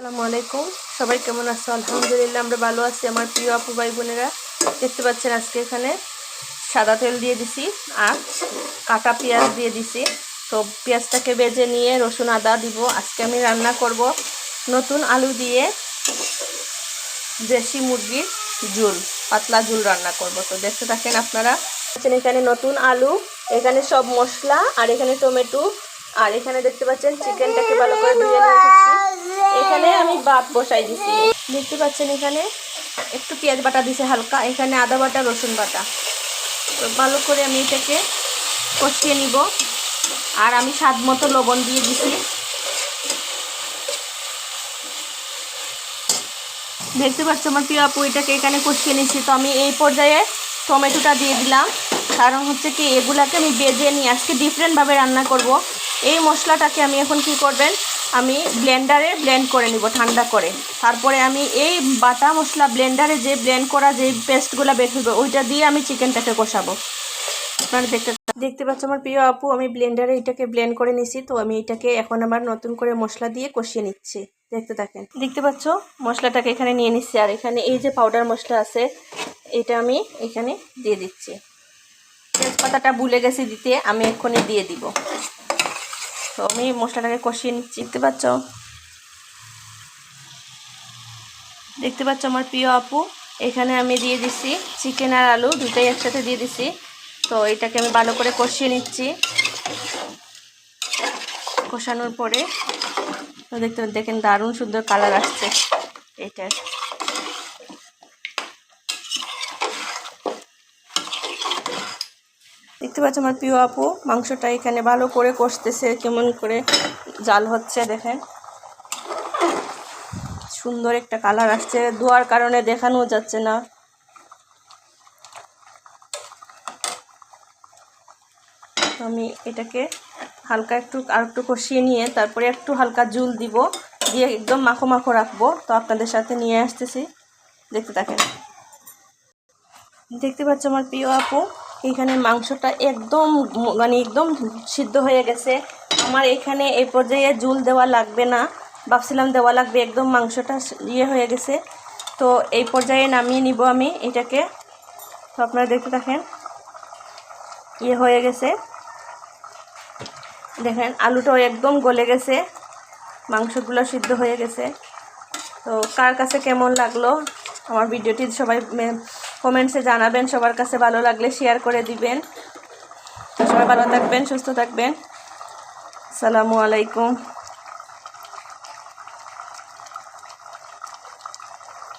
আসসালামু আলাইকুম। সবাই কেমন আছো? আলহামদুলিল্লাহ আমরা ভালো আছি। আমার প্রিয় আপু ভাই বোনেরা, দেখতে পাচ্ছেন আজকে এখানে সাদা তেল দিয়ে দিছি আর কাটা পেঁয়াজ দিয়ে দিছি। তো পেঁয়াজটাকে বেজে নিয়ে রসুন আদা দিব। আজকে আমি রান্না করব নতুন আলু দিয়ে দেশি মুরগির ঝোল, পাতলা ঝোল রান্না করব। তো দেখতে থাকেন আপনারা। এখানে নতুন আলু, এখানে সব মশলা, আর এখানে টমেটো, আর এখানে দেখতে পাচ্ছেন চিকেনটাকে ভালো করে ধুয়ে নিয়ে এসেছি। এখানে আমি ভাত বসাই দিছি। দেখতে পাচ্ছেন এখানে একটু পেঁয়াজ বাটা দিছে হালকা, এখানে আদা বাটা, রসুন বাটা। তো ভালো করে আমি এটাকে কষিয়ে নিব। আর আমি স্বাদ মতো লবণ দিয়ে দিছি। দেখতে পাচ্ছ আমার প্রিয় আপু, এটাকে এখানে কষিয়ে নিচ্ছি। তো আমি এই পর্যায়ে টমেটোটা দিয়ে দিলাম, কারণ হচ্ছে কি এগুলাকে আমি বেজে নিয়ে আজকে ডিফারেন্টভাবে রান্না করব। এই মশলাটাকে আমি এখন কি করবেন, আমি ব্লেন্ডারে ব্লেন্ড করে নিব ঠান্ডা করে। তারপরে আমি এই বাটা মশলা ব্লেন্ডারে যে ব্লেন্ড করা যে পেস্টগুলো বের হবে ওইটা দিয়ে আমি চিকেনটাকে কষাবো। আপনারা দেখতে পাচ্ছ আমার প্রিয় আপু, আমি ব্লেন্ডারে এটাকে ব্লেন্ড করে নিছি। তো আমি এটাকে এখন আবার নতুন করে মশলা দিয়ে কষিয়ে নিচ্ছি। দেখতে থাকেন। দেখতে পাচ্ছ মশলাটাকে এখানে নিয়ে নিচ্ছি। আর এখানে এই যে পাউডার মশলা আছে এটা আমি এখানে দিয়ে দিচ্ছি। তেজপাতাটা ভুলে গেছি দিতে, আমি এক্ষুনি দিয়ে দিব। তো আমি মশলাটাকে কষিয়ে নিচ্ছি। দেখতে পাচ্ছ আমার প্রিয় আপু, এখানে আমি দিয়ে দিচ্ছি চিকেন আর আলু দুটাই একসাথে দিয়ে দিচ্ছি। তো এটাকে আমি ভালো করে কষিয়ে নিচ্ছি। কষানোর পরে তো দেখেন দারুণ সুন্দর কালার আসছে এটার। দেখতে পাচ্ছ আমার প্রিয় আপু, মাংসটা এখানে ভালো করে কষতেছে, কেমন করে জাল হচ্ছে দেখেন। সুন্দর একটা কালার আসছে, ধোয়ার কারণে দেখানো যাচ্ছে না। আমি এটাকে হালকা আর একটু কষিয়ে নিয়ে তারপরে একটু হালকা জল দিব, দিয়ে একদম মাখো মাখো রাখবো। তো আপনাদের সাথে নিয়ে আসতেছি, দেখতে থাকেন। দেখতে পাচ্ছ আমার প্রিয় আপু, এখানে মাংসটা একদম একদম সিদ্ধ হয়ে গেছে। আমার এখানে এই পর্যায়ে জল দেওয়া লাগবে না, ভাবছিলাম দেওয়া লাগবে। একদম মাংসটা হয়ে গেছে। তো এই পর্যায়ে নামিয়ে নিব আমি এটাকে। তো আপনারা দেখতে থাকেন, হয়ে গেছে দেখেন। আলুটাও একদম গলে গেছে, মাংসগুলো সিদ্ধ হয়ে গেছে। তো কার কাছে কেমন লাগলো আমার ভিডিওটি সবাই কমেন্টসে জানাবেন। সবার কাছে ভালো লাগলে শেয়ার করে দিবেন। সবাই ভালো থাকবেন, সুস্থ থাকবেন। আসসালামু আলাইকুম।